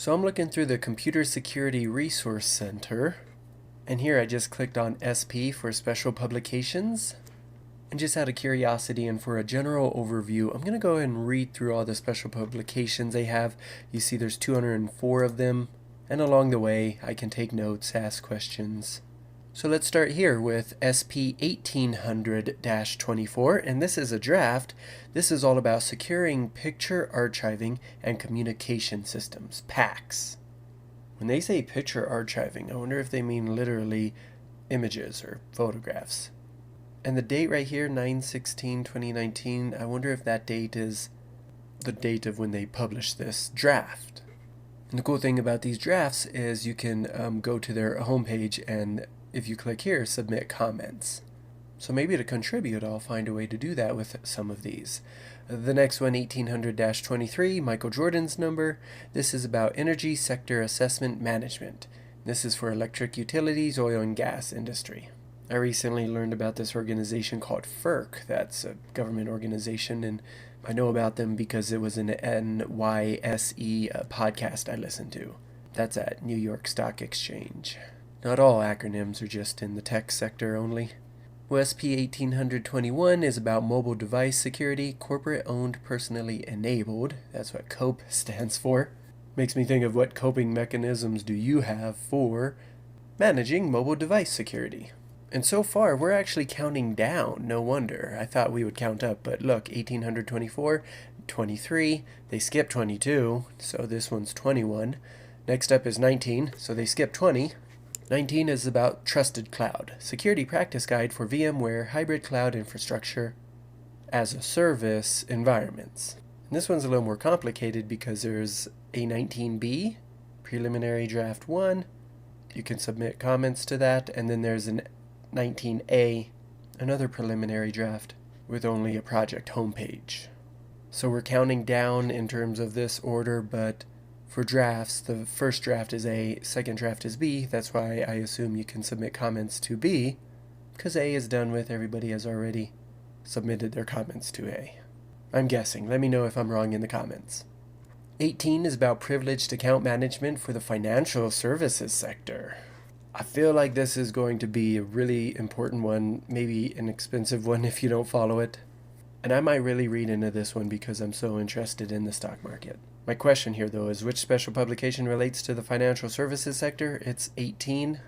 So I'm looking through the Computer Security Resource Center, and here I just clicked on SP for special publications. And just out of curiosity and for a general overview, I'm going to go ahead and read through all the special publications they have. You see there's 204 of them, and along the way I can take notes, ask questions. So let's start here with SP 1800-24, and this is a draft. This is all about securing picture archiving and communication systems, PACS. When they say picture archiving, I wonder if they mean literally images or photographs. And the date right here, 9/16/2019, I wonder if that date is the date of when they published this draft. And the cool thing about these drafts is you can go to their homepage, and if you click here, submit comments. So maybe to contribute, I'll find a way to do that with some of these. The next one, 1800-23, Michael Jordan's number. This is about energy sector assessment management. This is for electric utilities, oil and gas industry. I recently learned about this organization called FERC. That's a government organization, and I know about them because it was an NYSE podcast I listened to. That's at New York Stock Exchange. Not all acronyms are just in the tech sector only. SP 1821 is about mobile device security, corporate-owned, personally enabled. That's what COPE stands for. Makes me think of what coping mechanisms do you have for managing mobile device security. And so far, we're actually counting down. No wonder. I thought we would count up, but look, 1824, 23, they skipped 22, so this one's 21. Next up is 19, so they skipped 20. 19 is about Trusted Cloud, Security Practice Guide for VMware Hybrid Cloud Infrastructure as a Service Environments. And this one's a little more complicated because there's a 19B, Preliminary Draft 1. You can submit comments to that, and then there's an 19A, another preliminary draft with only a project homepage. So we're counting down in terms of this order, but for drafts, the first draft is A, second draft is B. That's why I assume you can submit comments to B, because A is done with. Everybody has already submitted their comments to A. I'm guessing. Let me know if I'm wrong in the comments. 18 is about privileged account management for the financial services sector. I feel like this is going to be a really important one, maybe an expensive one if you don't follow it. And I might really read into this one because I'm so interested in the stock market. My question here, though, is which special publication relates to the financial services sector? It's 18.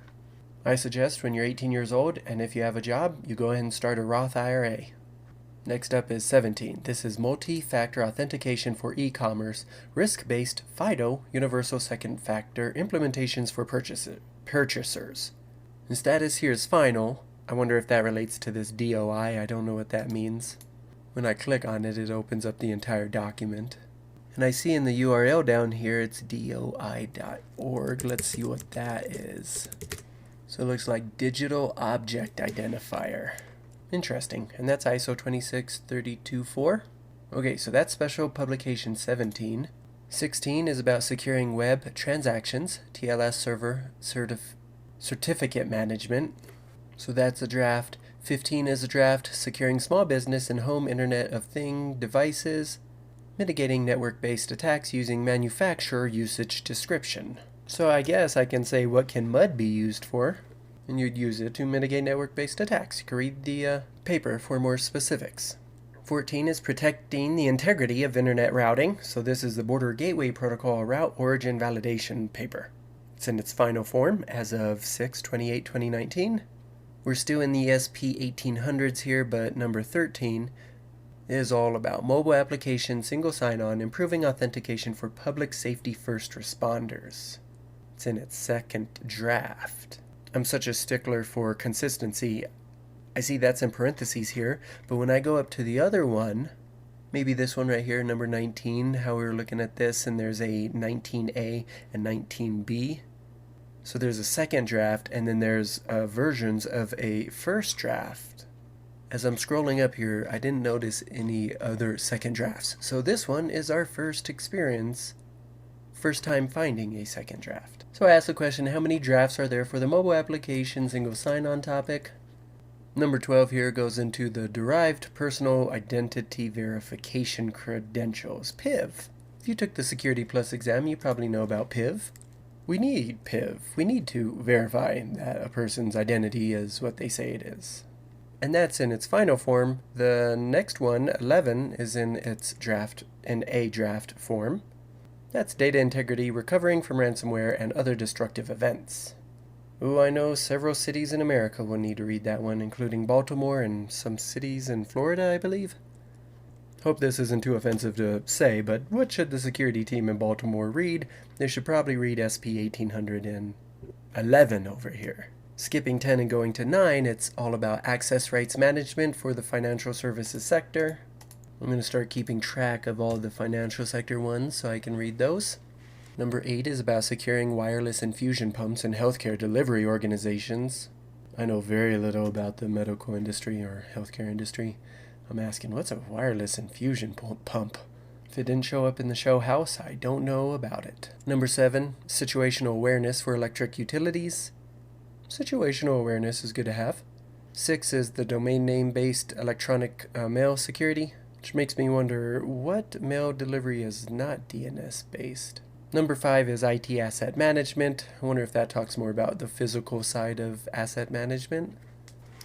I suggest when you're 18 years old, and if you have a job, you go ahead and start a Roth IRA. Next up is 17. This is multi-factor authentication for e-commerce, risk-based FIDO, universal second factor implementations for purchasers. The status here is final. I wonder if that relates to this DOI. I don't know what that means. When I click on it, it opens up the entire document. And I see in the URL down here, it's doi.org. Let's see what that is. So it looks like Digital Object Identifier. Interesting. And that's ISO 26324. Okay, so that's special publication 17. 16 is about securing web transactions, TLS server certificate management. So that's a draft. 15 is a draft, securing small business and home Internet of Things devices, mitigating network-based attacks using manufacturer usage description. So I guess I can say what can MUD be used for, and you'd use it to mitigate network-based attacks. You can read the paper for more specifics. 14 is protecting the integrity of Internet routing. So this is the Border Gateway Protocol Route Origin Validation paper. It's in its final form as of 6/28/2019. We're still in the SP 1800s here, but number 13 is all about mobile application single sign-on, improving authentication for public safety first responders. It's in its second draft. I'm such a stickler for consistency. I see that's in parentheses here, but when I go up to the other one, maybe this one right here, number 19, how we were looking at this, and there's a 19A and 19B. So there's a second draft, and then there's versions of a first draft. As I'm scrolling up here, I didn't notice any other second drafts. So this one is our first experience, first time finding a second draft. So I asked the question, how many drafts are there for the mobile application single sign-on topic? Number 12 here goes into the Derived Personal Identity Verification Credentials, PIV. If you took the Security Plus exam, you probably know about PIV. We need PIV. We need to verify that a person's identity is what they say it is. And that's in its final form. The next one, 11, is in a draft form. That's data integrity, recovering from ransomware, and other destructive events. Ooh, I know several cities in America will need to read that one, including Baltimore and some cities in Florida, I believe. Hope this isn't too offensive to say, but what should the security team in Baltimore read? They should probably read SP 1811 over here. Skipping 10 and going to 9, it's all about access rights management for the financial services sector. I'm going to start keeping track of all the financial sector ones so I can read those. Number 8 is about securing wireless infusion pumps in healthcare delivery organizations. I know very little about the medical industry or healthcare industry. I'm asking, what's a wireless infusion pump? If it didn't show up in the show house, I don't know about it. Number 7, situational awareness for electric utilities. Situational awareness is good to have. 6 is the domain name-based electronic mail security, which makes me wonder what mail delivery is not DNS-based. Number 5 is IT asset management. I wonder if that talks more about the physical side of asset management.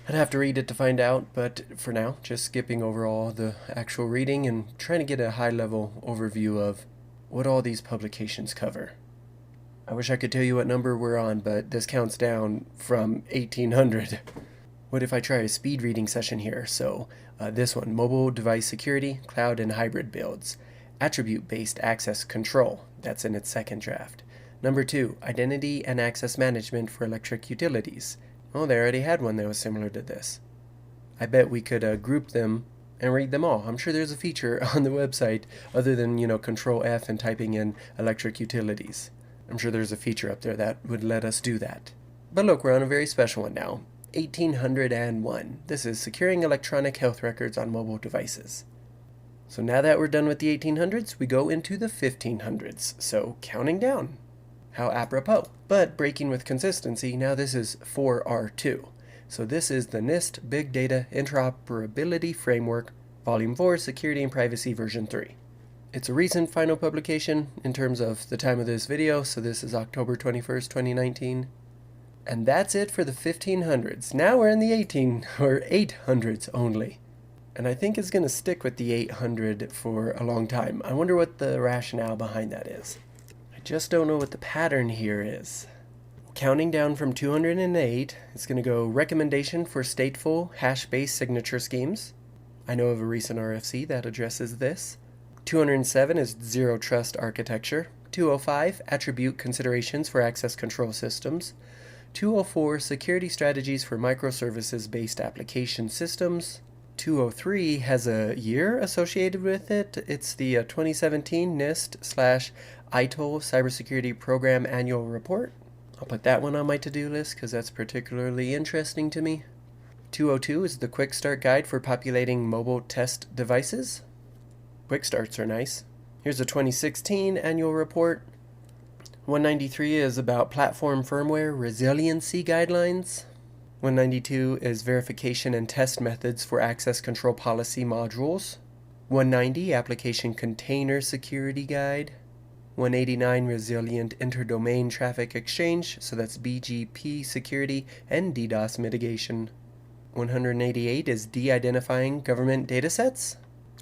I'd have to read it to find out, but for now, just skipping over all the actual reading and trying to get a high-level overview of what all these publications cover. I wish I could tell you what number we're on, but this counts down from 1800. What if I try a speed reading session here? So this one, mobile device security, cloud and hybrid builds. Attribute-based access control, that's in its second draft. Number 2, identity and access management for electric utilities. Oh, they already had one that was similar to this. I bet we could group them and read them all. I'm sure there's a feature on the website other than, Control F and typing in electric utilities. I'm sure there's a feature up there that would let us do that. But look, we're on a very special one now. 1801. This is securing electronic health records on mobile devices. So now that we're done with the 1800s, we go into the 1500s. So counting down. How apropos. But breaking with consistency, now this is 4R2. So this is the NIST Big Data Interoperability Framework, Volume 4, Security and Privacy Version 3. It's a recent final publication in terms of the time of this video, so this is October 21st, 2019. And that's it for the 1500s. Now we're in the 800s only. And I think it's going to stick with the 800 for a long time. I wonder what the rationale behind that is. I just don't know what the pattern here is. Counting down from 208, it's going to go recommendation for stateful hash-based signature schemes. I know of a recent RFC that addresses this. 207 is zero trust architecture. 205, attribute considerations for access control systems. 204, security strategies for microservices-based application systems. 203 has a year associated with it. It's the 2017 NIST/ITIL Cybersecurity Program Annual Report. I'll put that one on my to-do list because that's particularly interesting to me. 202 is the Quick Start Guide for populating mobile test devices. Quick starts are nice. Here's a 2016 annual report. 193 is about platform firmware resiliency guidelines. 192 is verification and test methods for access control policy modules. 190, application container security guide. 189, resilient interdomain traffic exchange, so that's BGP security and DDoS mitigation. 188 is de-identifying government datasets.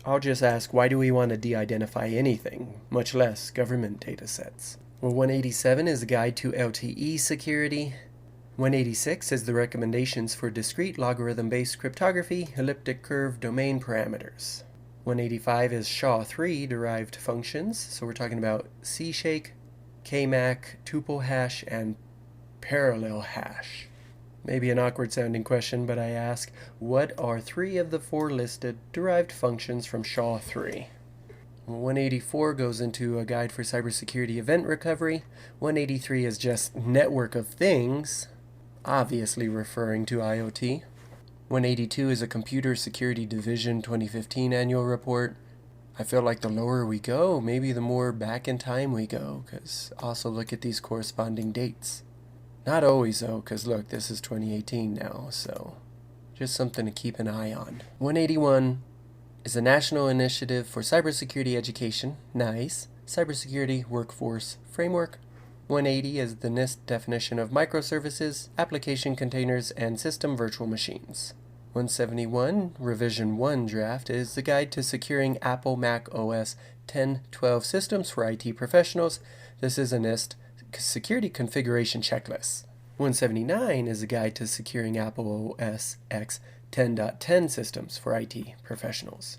I'll just ask, why do we want to de-identify anything, much less government datasets? Well, 187 is a guide to LTE security. 186 is the recommendations for discrete logarithm-based cryptography, elliptic curve domain parameters. 185 is SHA-3 derived functions, so we're talking about C-shake, KMAC, tuple hash, and parallel hash. Maybe an awkward sounding question, but I ask, what are 3 of the 4 listed derived functions from SHA-3? 184 goes into a guide for cybersecurity event recovery. 183 is just network of things, obviously referring to IoT. 182 is a Computer Security Division 2015 annual report. I feel like the lower we go, maybe the more back in time we go, because also look at these corresponding dates. Not always though, because look, this is 2018 now, so just something to keep an eye on. 181 is a National Initiative for Cybersecurity Education. Nice. Cybersecurity Workforce Framework. 180 is the NIST definition of microservices, application containers, and system virtual machines. 171, Revision 1 draft, is the guide to securing Apple Mac OS 10.12 systems for IT professionals. This is a NIST security configuration checklist. 179 is a guide to securing Apple OS X 10.10 systems for IT professionals.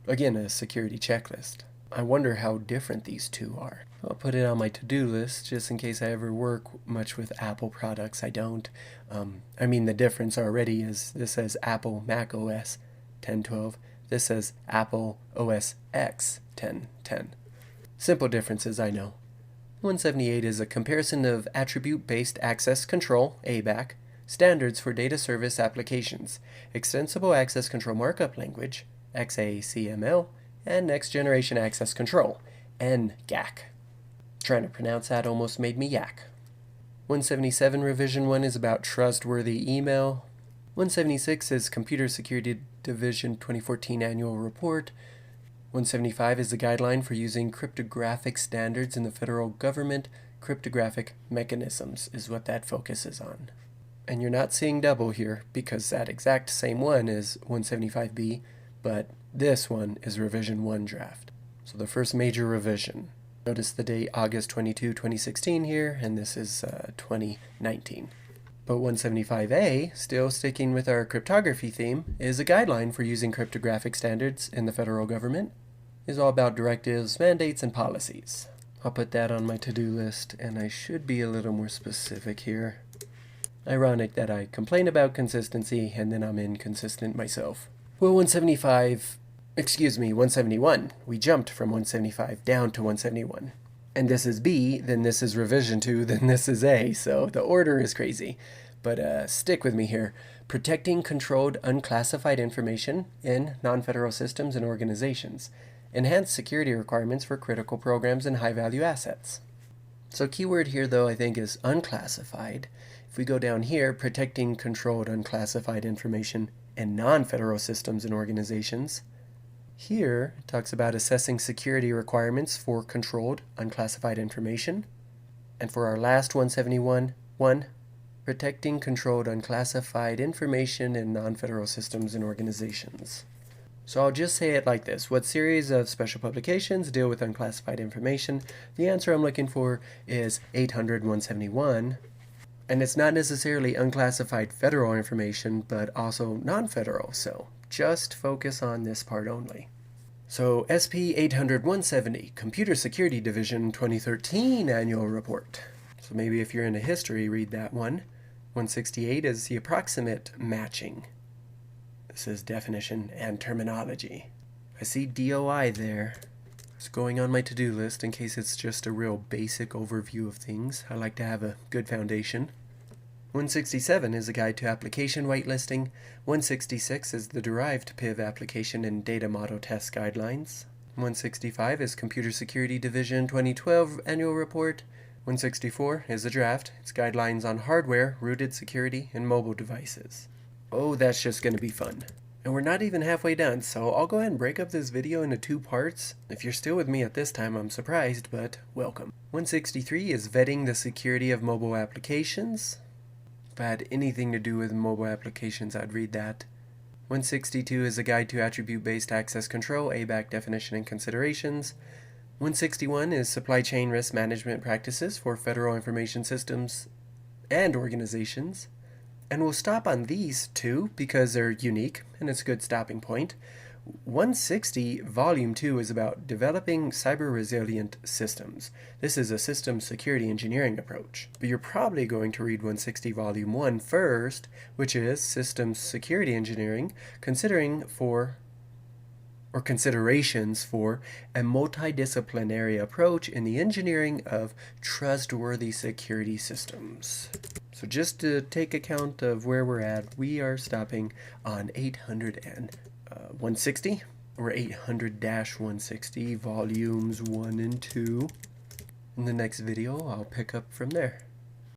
Again, a security checklist. I wonder how different these two are. I'll put it on my to-do list just in case I ever work much with Apple products. I don't. The difference already is this says Apple Mac OS 10.12. This says Apple OS X 10.10. Simple differences, I know. 178 is a comparison of attribute-based access control, ABAC, standards for data service applications, extensible access control markup language, XACML, and next generation access control, NGAC. Trying to pronounce that almost made me yak. 177 Revision 1 is about trustworthy email. 176 is Computer Security Division 2014 Annual Report. 175 is the guideline for using cryptographic standards in the federal government. Cryptographic mechanisms is what that focuses on. And you're not seeing double here because that exact same one is 175B, but this one is Revision 1 draft. So the first major revision. Notice the date August 22, 2016 here, and this is 2019. But 175A, still sticking with our cryptography theme, is a guideline for using cryptographic standards in the federal government. Is all about directives, mandates, and policies. I'll put that on my to-do list, and I should be a little more specific here. Ironic that I complain about consistency, and then I'm inconsistent myself. Well, 171. We jumped from 175 down to 171. And this is B, then this is Revision 2, then this is A, so the order is crazy. But stick with me here. Protecting controlled unclassified information in non-federal systems and organizations. Enhanced security requirements for critical programs and high-value assets. So keyword here, though, I think is unclassified. If we go down here, protecting controlled unclassified information in non-federal systems and organizations. Here, it talks about assessing security requirements for controlled unclassified information. And for our last 171, protecting controlled unclassified information in non-federal systems and organizations. So I'll just say it like this. What series of special publications deal with unclassified information? The answer I'm looking for is 800-171. And it's not necessarily unclassified federal information, but also non-federal, so just focus on this part only. So SP 800-170, Computer Security Division 2013 Annual Report. So maybe if you're into history, read that one. 168 is the approximate matching. This is definition and terminology. I see DOI there. It's going on my to-do list in case it's just a real basic overview of things. I like to have a good foundation. 167 is a guide to application whitelisting. 166 is the derived PIV application and data model test guidelines. 165 is Computer Security Division 2012 Annual Report. 164 is a draft. It's guidelines on hardware, rooted security, and mobile devices. Oh, that's just going to be fun. And we're not even halfway done, so I'll go ahead and break up this video into 2 parts. If you're still with me at this time, I'm surprised, but welcome. 163 is vetting the security of mobile applications. If I had anything to do with mobile applications, I'd read that. 162 is a guide to attribute-based access control, ABAC definition and considerations. 161 is supply chain risk management practices for federal information systems and organizations. And we'll stop on these 2 because they're unique and it's a good stopping point. 160 Volume 2 is about developing cyber-resilient systems. This is a systems security engineering approach. But you're probably going to read 160 Volume 1 first, which is Systems Security Engineering, considerations for a multidisciplinary approach in the engineering of trustworthy security systems. So just to take account of where we're at, we are stopping on 160 or 800-160 volumes 1 and 2. In the next video, I'll pick up from there.